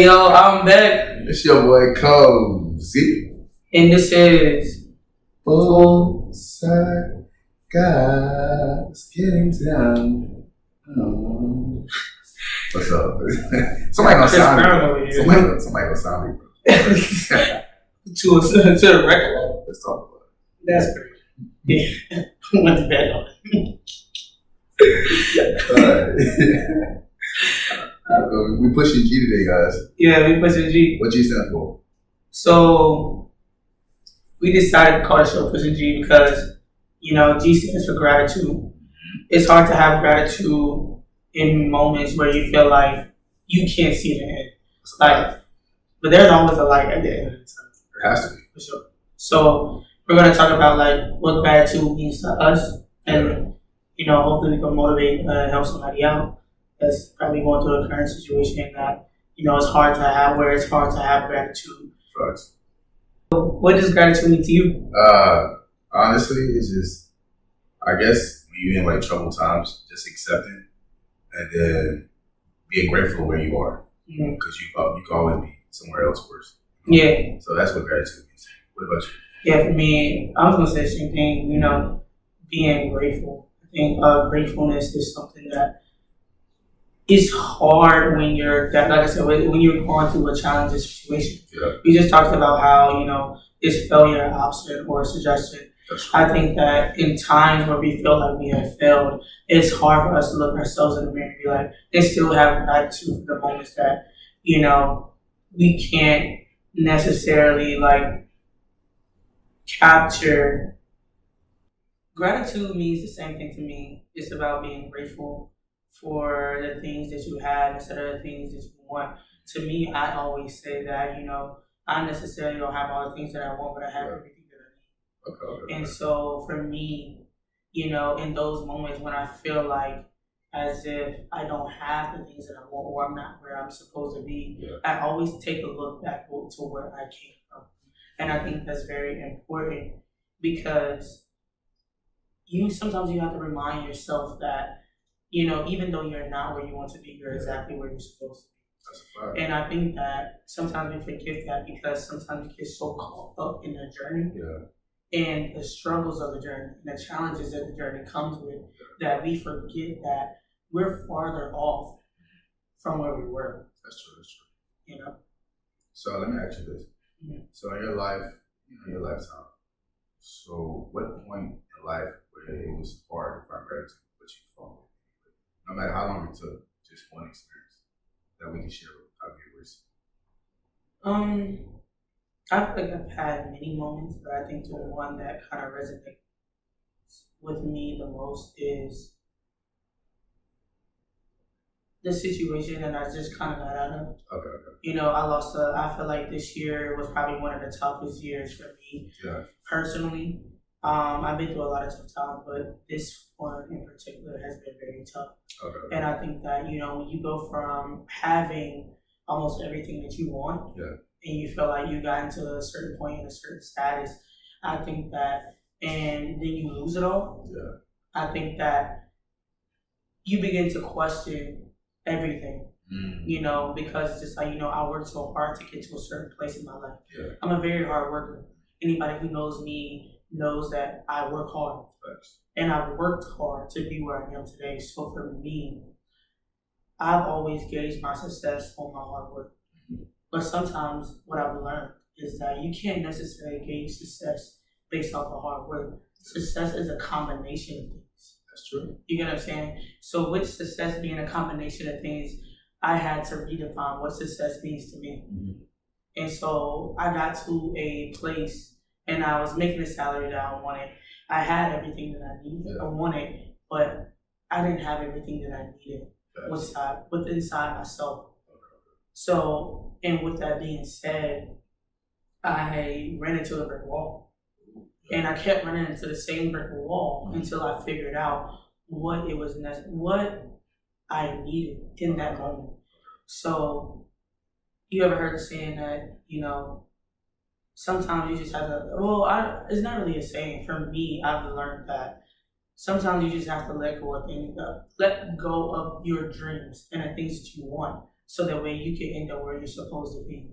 Yo, I'm back, It's your boy Cozy. and this is Full side guys getting down. Oh. What's up? Somebody gonna Chris sound Brown me. over here. Somebody gonna sound me, bro. to the record. Let's talk about That's great. Yeah, I went to bed on it. it. We pushing G today, guys. Yeah, we Pushin G. What G stand for? So we decided to call the show Pushin G because G stands for gratitude. It's hard to have gratitude in moments where you feel like you can't see the end. Like, but there's always a light at the end of the tunnel. There has to be. For sure. So we're gonna talk about like what gratitude means to us, and hopefully we can motivate, help somebody out that's probably going through a current situation that it's hard to have, where it's hard to have gratitude. Facts. What does gratitude mean to you? Honestly, it's just, I guess when you're in like troubled times, just accepting and then being grateful where you are, because you can always be somewhere else worse. Yeah. So that's what gratitude means. What about you? Yeah, for me, I was gonna say the same thing. Being grateful. I think gratefulness is something that is hard when you're like I said, when you're going through a challenging situation. Yeah. We just talked about how is failure an option or a suggestion. I think that in times where we feel like we have failed, it's hard for us to look ourselves in the mirror and be like, and still have gratitude for the moments that we can't necessarily like capture. Gratitude means the same thing to me. It's about being grateful for the things that you have instead of the things that you want. To me, I always say that, I necessarily don't have all the things that I want, but I have everything that I need. Okay. And so for me, in those moments when I feel like as if I don't have the things that I want or I'm not where I'm supposed to be, I always take a look back to where I came from. And I think that's very important because sometimes you have to remind yourself that, even though you're not where you want to be, you're exactly where you're supposed to be. That's a fact. And I think that sometimes we forget that because sometimes we get so caught up in the journey and the struggles of the journey and the challenges that the journey comes with that we forget that we're farther off from where we were. That's true. So let me ask you this. Mm-hmm. So in your life, your lifetime, so what point in life where it was hard to find gratitude, but you found it? No matter how long it took, just one experience that we can share with our viewers. I feel like I've had many moments, but I think the one that kind of resonates with me the most is the situation that I just kind of got out of. Okay. I feel like this year was probably one of the toughest years for me personally. I've been through a lot of tough times, but this one in particular has been very tough. Okay. And I think that, when you go from having almost everything that you want and you feel like you got into a certain point in a certain status, I think that, and then you lose it all, I think that you begin to question everything, because it's just like, I worked so hard to get to a certain place in my life. I'm a very hard worker. Anybody who knows me knows that I work hard. And I've worked hard to be where I am today. So for me, I've always gauged my success on my hard work. But sometimes what I've learned is that you can't necessarily gauge success based off of hard work. Success is a combination of things. That's true. You get what I'm saying? So with success being a combination of things, I had to redefine what success means to me. And so I got to a place and I was making a salary that I wanted. I had everything that I needed. I wanted, but I didn't have everything that I needed inside myself. So, and with that being said, I ran into a brick wall. And I kept running into the same brick wall until I figured out what I needed in that moment. So, you ever heard the saying that, sometimes you just have to, it's not really a saying. For me, I've learned that sometimes you just have to let go of your dreams and the things that you want so that way you can end up where you're supposed to be.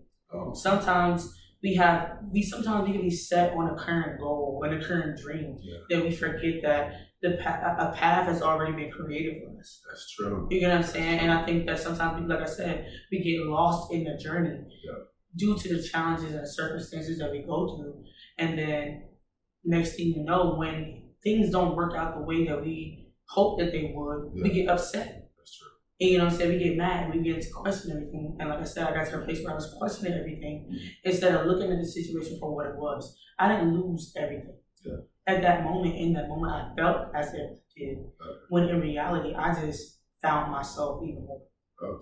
Sometimes we can be set on a current goal and a current dream that we forget that a path has already been created for us. That's true. You get what I'm saying? And I think that sometimes, like I said, we get lost in the journey due to the challenges and circumstances that we go through. And then next thing you know, when things don't work out the way that we hope that they would, we get upset. That's true. And you know what I'm saying? We get mad. We get to question everything. And like I said, I got to a place where I was questioning everything instead of looking at the situation for what it was. I didn't lose everything. At that moment, in that moment, I felt as if I did. When in reality, I just found myself even more.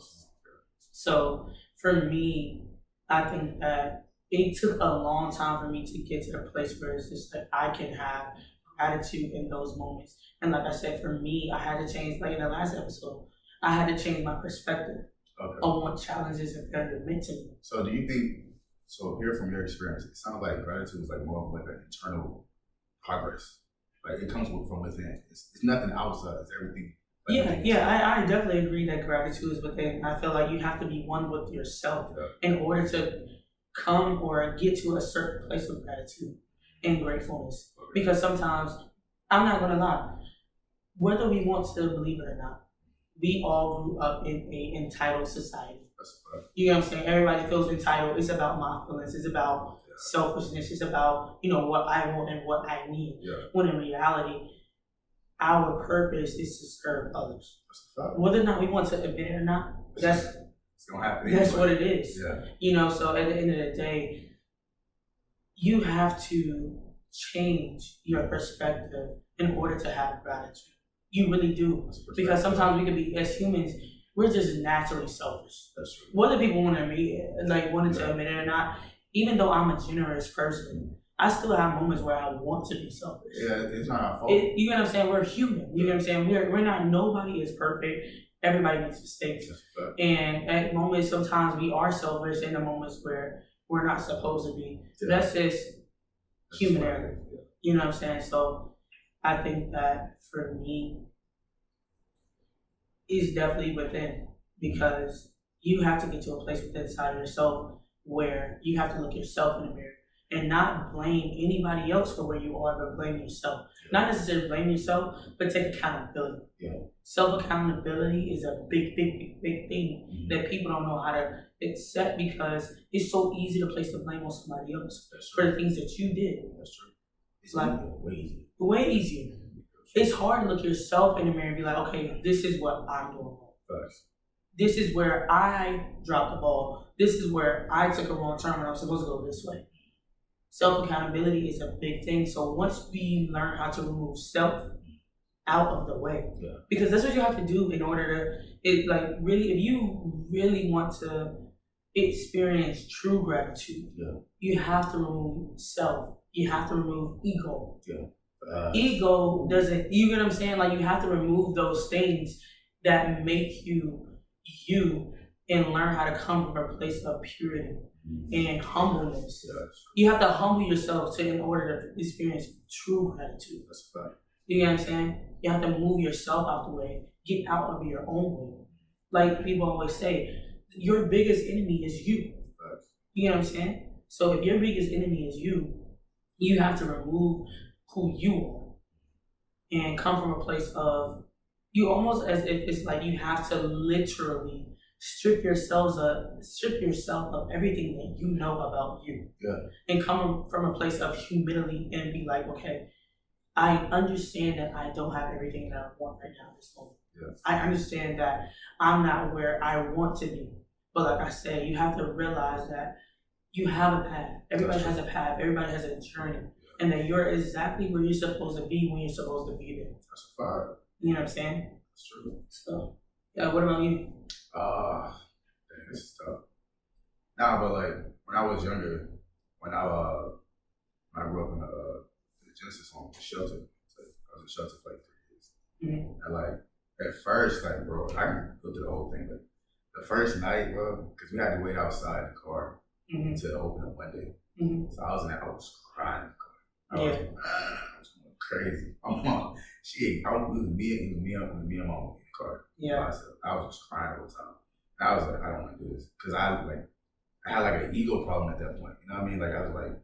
So for me, I think that it took a long time for me to get to the place where it's just that I can have gratitude in those moments. And like I said, for me, I had to change, like in the last episode, I had to change my perspective on what challenges and failure meant to me. So do you think, here from your experience, it sounds like gratitude is like more of like an internal progress. Like it comes from within. It's nothing outside, it's everything. I definitely agree that gratitude is within. I feel like you have to be one with yourself in order to come or get to a certain place of gratitude and gratefulness. Because sometimes, I'm not gonna lie, whether we want to believe it or not, we all grew up in an entitled society. You know what I'm saying? Everybody feels entitled. It's about my feelings. It's about selfishness. It's about, what I want and what I need. When in reality, our purpose is to serve others. Whether or not we want to admit it or not, that's gonna happen. That's what it is. So at the end of the day, you have to change your perspective in order to have gratitude. You really do. Because sometimes we can be, as humans, we're just naturally selfish. That's true. Whether people want to admit it or not, even though I'm a generous person, I still have moments where I want to be selfish. It's not our fault. You know what I'm saying? We're human. You know what I'm saying? We're not, nobody is perfect. Everybody makes mistakes. And at moments, sometimes we are selfish in the moments where we're not supposed to be. That's just human error. You know what I'm saying? So I think that for me, it's definitely within, because you have to get to a place within inside of yourself where you have to look yourself in the mirror and not blame anybody else for where you are, but blame yourself. Not necessarily blame yourself, but take accountability. Self-accountability is a big thing that people don't know how to accept, because it's so easy to place the blame on somebody else for the things that you did. That's true. It's like way easier. It's hard to look yourself in the mirror and be like, okay, this is what I'm doing wrong. This is where I dropped the ball. This is where I took a wrong turn when I was supposed to go this way. Self-accountability is a big thing. So once we learn how to remove self out of the way, because that's what you have to do in order to, if you really want to experience true gratitude, you have to remove self. You have to remove ego. Ego doesn't, you get what I'm saying? Like, you have to remove those things that make you you and learn how to come from a place of purity and humbleness. You have to humble yourself in order to experience true gratitude. That's a fact. You know what I'm saying? You have to move yourself out the way, get out of your own way. Like people always say, your biggest enemy is you. You know what I'm saying? So if your biggest enemy is you have to remove who you are and come from a place of, you almost as if it's like you have to literally strip yourself of everything that you know about you. And come from a place of humility and be like, okay, I understand that I don't have everything that I want right now at this moment. I understand that I'm not where I want to be. But like I said, you have to realize that you have a path. Everybody has a path. Everybody has a journey. And that you're exactly where you're supposed to be when you're supposed to be there. That's a fact. You know what I'm saying? That's true. So, what about you? This is tough. Nah, but like when I was younger, when I grew up in the Genesis home, the shelter. So I was in shelter for like 3 years. And like at first, like bro, I can go through the whole thing. Like the first night, bro, because we had to wait outside the car to open up one day. So I was in there, I was crying in the car. I was going crazy. It was me and mom in the car. I was just crying the whole time. I was like, I don't want to do this because I had like an ego problem at that point. You know what I mean? Like I was like,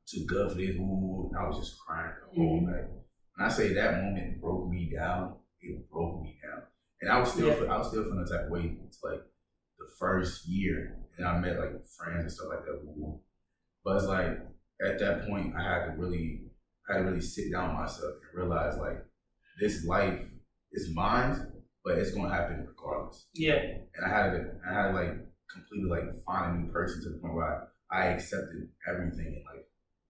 too good for this. Ooh, and I was just crying the whole night. When I say that moment broke me down, it broke me down. And I was still feeling the type of way to like the first year, and I met like friends and stuff like that. Ooh. But it's like at that point, I had to really sit down with myself and realize like this life is mine, but it's gonna happen regardless. Yeah. And I had to like completely like find a new person to the point where I accepted everything in life.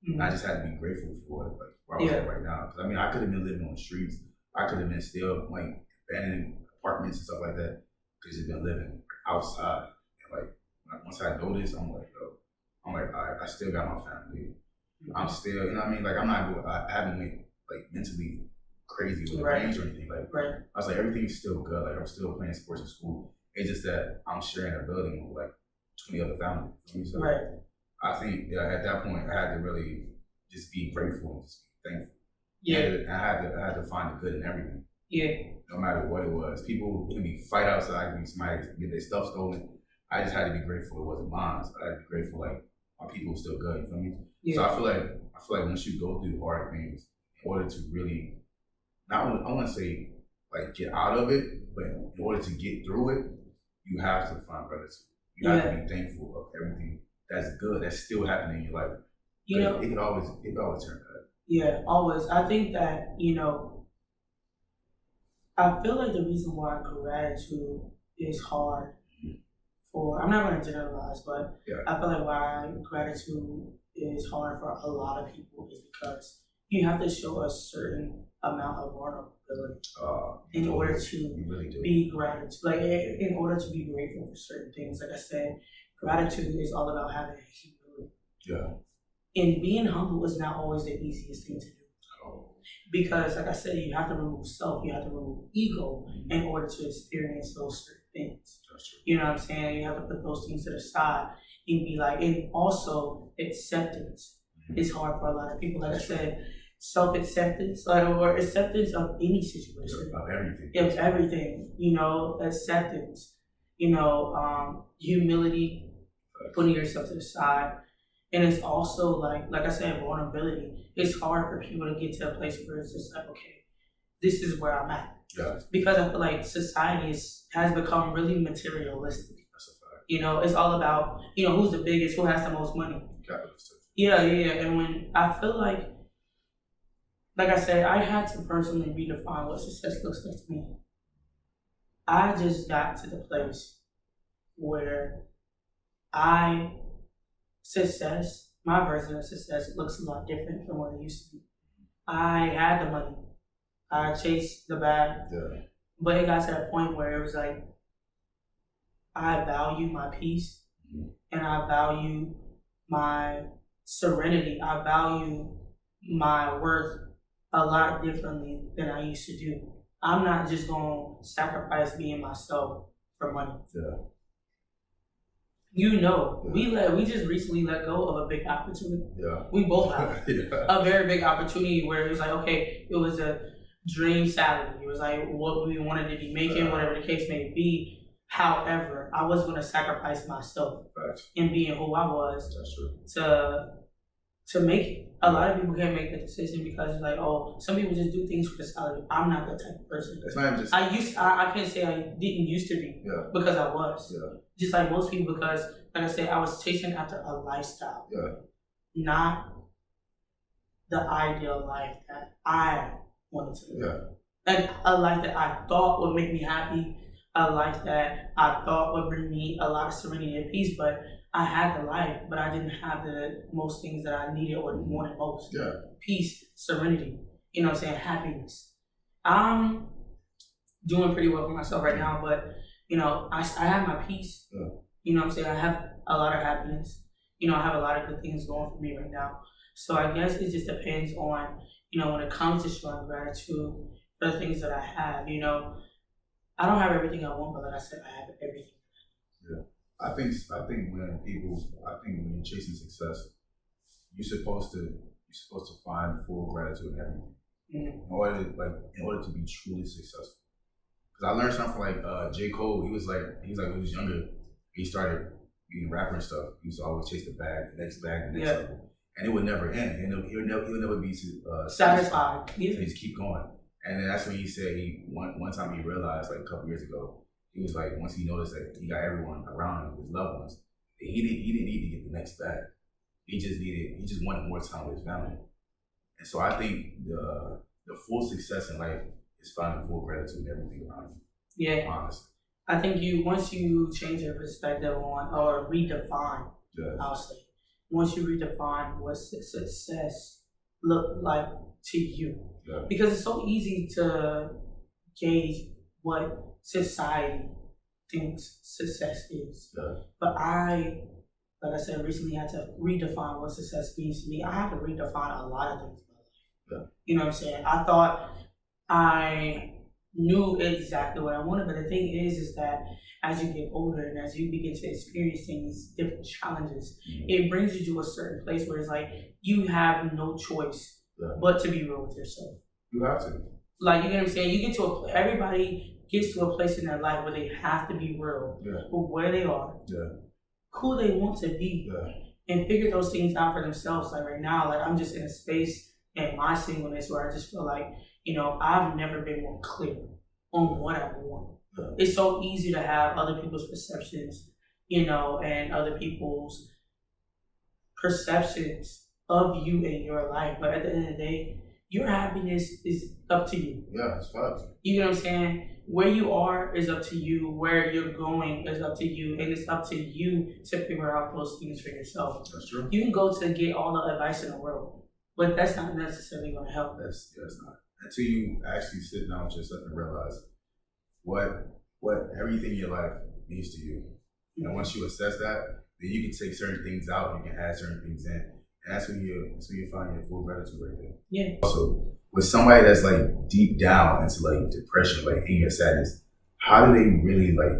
And I just had to be grateful for it, like where I was at right now. Because I mean, I could have been living on the streets. I could have been still like abandoned apartments and stuff like that. Could have just been living outside. And like once I noticed, I'm like, all right, I still got my family. I'm still, you know what I mean? Like I haven't went like mentally crazy with the range or anything. Like I was like, everything's still good. Like I'm still playing sports in school. It's just that I'm sharing a building with like 20 other families. So I think at that point I had to really just be grateful and just be thankful. Yeah. I had to find the good in everything. Yeah. No matter what it was. People can be fight outside, can be somebody get their stuff stolen. I just had to be grateful it wasn't mine. So I had to be grateful like my people were still good, you feel me? Yeah. So I feel like once you go through hard things, in order to really I wanna say like get out of it, but in order to get through it, you have to find gratitude. You have to be thankful of everything that's good, that's still happening in your life. You know, it could always turn bad. Yeah, always. I think that, I feel like the reason why gratitude is hard I'm not going to generalize, but I feel like why gratitude is hard for a lot of people is because you have to show a certain amount of vulnerability in order to be gratitude, like in order to be grateful for certain things. Like I said, gratitude is all about having humility. Yeah. And being humble is not always the easiest thing to do. Because, like I said, you have to remove self, you have to remove ego in order to experience those certain things. You know what I'm saying? You have to put those things to the side and be like, and also acceptance is hard for a lot of people. Like I said, self-acceptance or acceptance of any situation. Of everything. Of everything, acceptance, humility, putting yourself to the side. And it's also like I said, vulnerability. It's hard for people to get to a place where it's just like, okay, this is where I'm at. Yeah. Because I feel like society has become really materialistic. That's a fact. It's all about, who's the biggest, who has the most money. Capitalist. Yeah. And when I feel like I said, I had to personally redefine what success looks like to me. I just got to the place where my version of success looks a lot different from what it used to be. I had the money. I chased the bag. Yeah. But it got to that point where it was like, I value my peace and I value my serenity. I value my worth a lot differently than I used to do. I'm not just going to sacrifice being myself for money. Yeah. We just recently let go of a big opportunity. Yeah. We both have a very big opportunity where it was like, okay, it was a dream salary. It was like what we wanted to be making, whatever the case may be. However, I was going to sacrifice myself in being who I was to make it. A lot of people can't make that decision because it's like, oh, some people just do things for the salary. I'm not that type of person. It's not just I can't say I didn't used to be because I was. Yeah. Just like most people, because like I said, I was chasing after a lifestyle. Yeah. Not the ideal life that I wanted to live. Yeah. And a life that I thought would make me happy, a life that I thought would bring me a lot of serenity and peace, but I had the life, but I didn't have the most things that I needed or wanted most. Yeah. Peace, serenity, happiness. I'm doing pretty well for myself right now, but, I have my peace. Yeah. You know what I'm saying? I have a lot of happiness. I have a lot of good things going for me right now. So I guess it just depends on, when it comes to showing gratitude for the things that I have, I don't have everything I want, but like I said, I have everything. Yeah. I think when you're chasing success, you're supposed to find full gratitude in everything. Mm-hmm. In order to be truly successful. Because I learned something from like J. Cole. He was when he was younger, he started being a rapper and stuff. He used to always chase the bag, the next level. And it would never end. He'll never be satisfied. He just keep going. And then that's when he said one time he realized, like a couple years ago, he was like, once he noticed that he got everyone around him, his loved ones, he didn't need to get the next bag. He just wanted more time with his family. And so I think the full success in life is finding full gratitude in everything around you. Yeah. Honestly. I think once you change your perspective on or redefine, I'll say, once you redefine what success look like to you. Yeah. Because it's so easy to gauge what society thinks success is. Yeah. But like I said, recently had to redefine what success means to me. I had to redefine a lot of things in my life. Yeah. You know what I'm saying? I thought I knew exactly what I wanted, but the thing is that as you get older and as you begin to experience things, different challenges, it brings you to a certain place where it's like you have no choice but to be real with yourself. You have to. Like, you know what I'm saying? You get to everybody gets to a place in their life where they have to be real with where they are, who they want to be, and figure those things out for themselves. Like right now, like I'm just in a space in my singleness where I just feel like, I've never been more clear on what I want. It's so easy to have other people's perceptions, and other people's perceptions of you and your life. But at the end of the day, your happiness is up to you. Yeah, it's facts. You know what I'm saying? Where you are is up to you. Where you're going is up to you. And it's up to you to figure out those things for yourself. That's true. You can go to get all the advice in the world, but that's not necessarily going to help. That's not. Until you actually sit down with yourself and realize what everything in your life means to you. And once you assess that, then you can take certain things out and you can add certain things in. And that's when you find your full gratitude right there. Yeah. Also, with somebody that's like deep down into like depression, like anger, sadness, how do they really like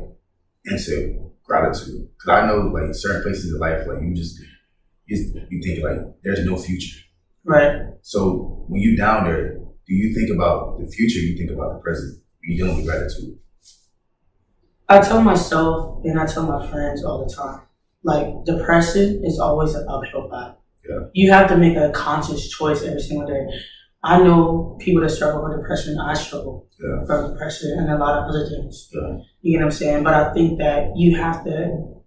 enter gratitude? Because I know like certain places in life, like you think like there's no future. Right. So when you down there, do you think about the future? You think about the present? You dealing with gratitude? I tell myself and I tell my friends all the time, like depression is always an uphill battle. Yeah. You have to make a conscious choice every single day. I know people that struggle with depression. I struggle from depression and a lot of other things. Yeah. You know what I'm saying? But I think that you have to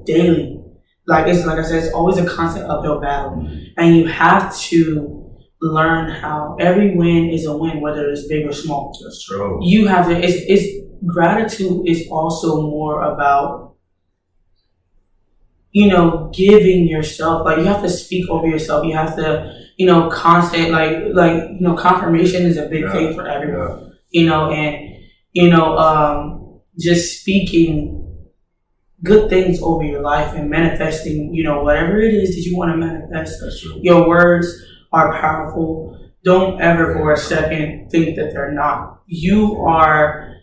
daily, like I said, it's always a constant uphill battle, and you have to learn how every win is a win, whether it's big or small. That's true. You have to. It's gratitude is also more about, giving yourself, like you have to speak over yourself. You have to, constant, confirmation is a big thing for everyone, just speaking good things over your life and manifesting, whatever it is that you want to manifest. That's true. Your words are powerful. Don't ever for a second think that they're not. You are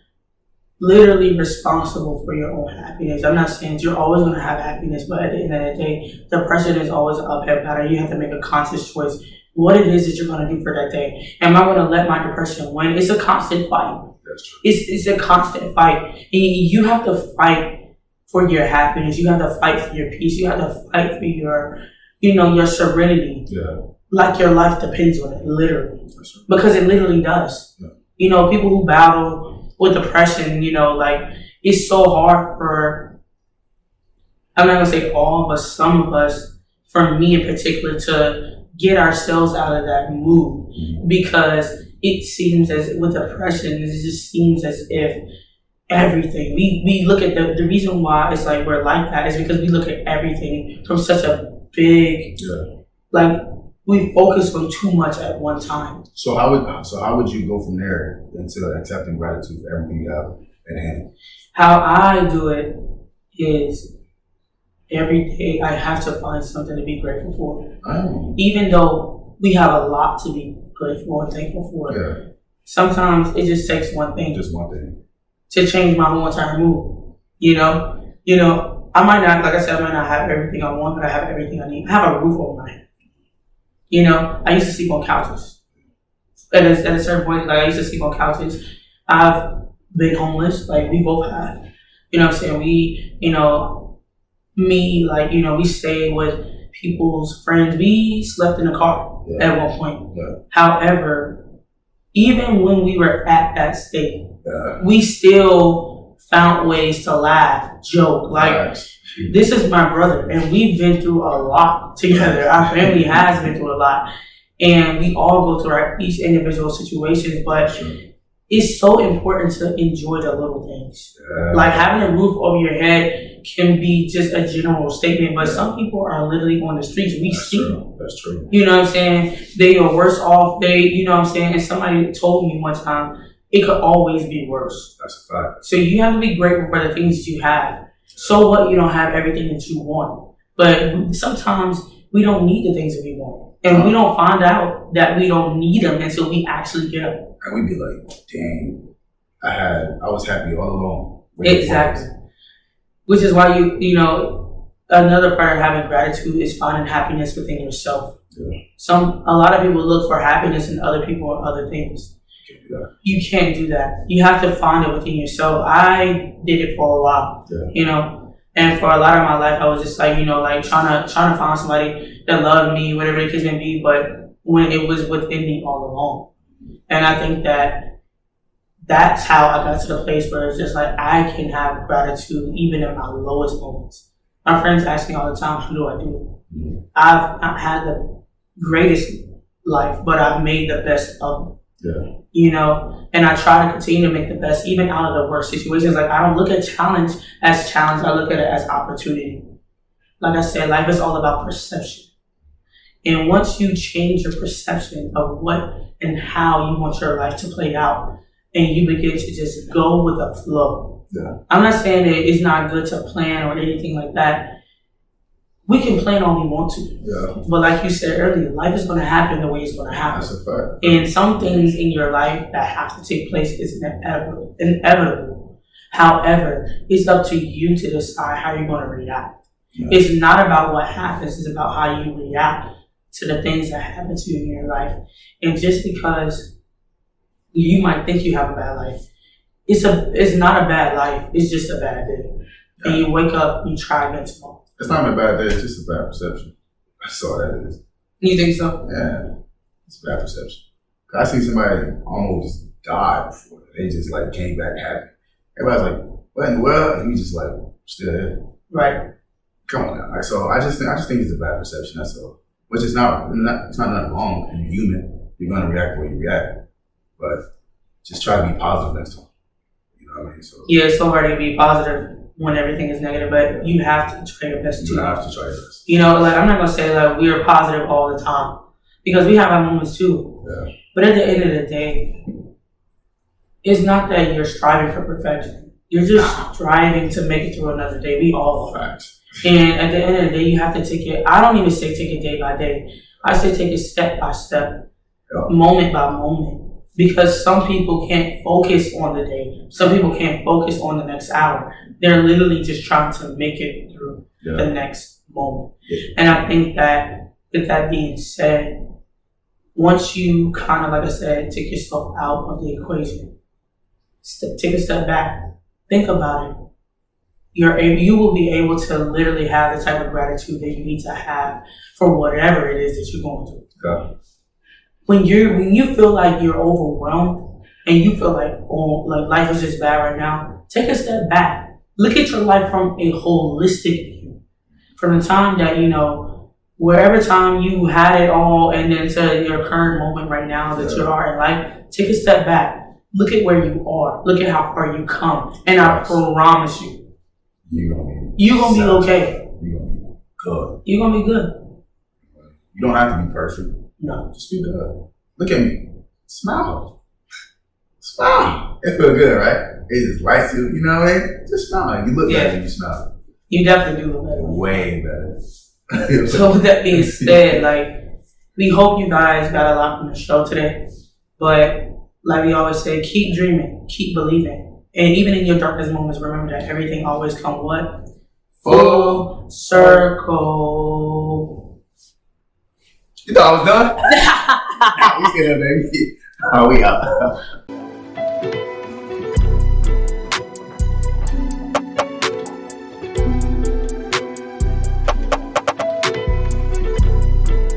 literally responsible for your own happiness. I'm not saying you're always going to have happiness, but at the end of the day, depression is always an uphill battle. You have to make a conscious choice. What it is that you're going to do for that day. Am I going to let my depression win? It's a constant fight. That's true. It's a constant fight. And you have to fight for your happiness. You have to fight for your peace. You have to fight for your, your serenity. Yeah. Like your life depends on it, literally. That's true. Because it literally does. Yeah. People who battle with depression, it's so hard for, I'm not going to say all, but some of us, for me in particular, to get ourselves out of that mood, because it seems as, with depression, it just seems as if everything, we look at the reason why it's like we're like that is because we look at everything from such a big, we focus on too much at one time. So how would you go from there into accepting gratitude for everything you have at hand? How I do it is every day I have to find something to be grateful for. Even though we have a lot to be grateful and thankful for. Yeah. Sometimes it just takes one thing. Just one thing. To change my whole entire mood. I might not, like I said, I might not have everything I want, but I have everything I need. I have a roof over my head. I used to sleep on couches. At a certain point, I used to sleep on couches. I've been homeless. Like, we both have. You know what I'm saying? We, me, like, we stayed with people's friends. We slept in the car at one point. Yeah. However, even when we were at that state, we still found ways to laugh, joke. Like, this is my brother, and we've been through a lot together. Our family has been through a lot, and we all go through each individual situations, but it's so important to enjoy the little things. Like, having a roof over your head can be just a general statement, but some people are literally on the streets. We see them. That's true. You know what I'm saying? They are worse off. You know what I'm saying? And somebody told me one time, it could always be worse. That's a fact. So you have to be grateful for the things that you have. So what, you don't have everything that you want. But sometimes we don't need the things that we want. And we don't find out that we don't need them until we actually get them. And we'd be like, dang, I was happy all along. Exactly. Which is why another part of having gratitude is finding happiness within yourself. Yeah. A lot of people look for happiness in other people and other things. You can't do that. You have to find it within yourself. I did it for a while, and for a lot of my life, I was just like, like trying to find somebody that loved me, whatever the case may be. But when it was within me all along, and I think that's how I got to the place where it's just like I can have gratitude even in my lowest moments. My friends ask me all the time, "How do I do it?" I've not had the greatest life, but I've made the best of it. And I try to continue to make the best even out of the worst situations. Like, I don't look at challenge as challenge, I look at it as opportunity. Like I said, life is all about perception. And once you change your perception of what and how you want your life to play out, and you begin to just go with the flow. I'm not saying that it's not good to plan or anything like that. We can plan all we want to. But like you said earlier, life is going to happen the way it's going to happen. That's a fact. And some things in your life that have to take place is inevitable. However, it's up to you to decide how you're going to react. It's not about what happens, it's about how you react to the things that happen to you in your life. And just because you might think you have a bad life, it's not a bad life, it's just a bad day. And you wake up, you try again tomorrow. It's not a bad day, it's just a bad perception. That's all that is. You think so? Yeah, it's bad perception. I seen somebody almost die before. They just like came back happy. Everybody's like, what in the world? And we just like, still here. Right. Come on now. Like, so I just think it's a bad perception, that's all. Which is it's not nothing wrong. You're human. You're gonna react the way you react. But just try to be positive next time. You know what I mean? So it's so hard to be positive when everything is negative, but you have to try your best too. You have to try your best. Like, I'm not gonna say like we are positive all the time, because we have our moments too. But at the end of the day, it's not that you're striving for perfection. You're just striving to make it through another day. We all are. Facts. And at the end of the day, you have to take it. I don't even say take it day by day. I say take it step by step, moment by moment. Because some people can't focus on the day. Some people can't focus on the next hour. They're literally just trying to make it through the next moment. And I think that, with that being said, once you kind of, like I said, take yourself out of the equation, take a step back, think about it. You will be able to literally have the type of gratitude that you need to have for whatever it is that you're going through. When you feel like you're overwhelmed and you feel like life is just bad right now, take a step back. Look at your life from a holistic view. From the time that, wherever time you had it all and then to your current moment right now that you are in life, take a step back. Look at where you are. Look at how far you come. And I promise you, you're gonna be okay. You're gonna be good. You're gonna be good. You don't have to be perfect. No. Just be good. Look at me. Smile. Smile. It feels good, right? It just lights you, you know what I mean? Just smile. You look better when you smile. You definitely do look better. Way better. So with that being said, we hope you guys got a lot from the show today. But like we always say, keep dreaming, keep believing. And even in your darkest moments, remember that everything always comes what? Full circle. You thought I was done? We still, baby. We out.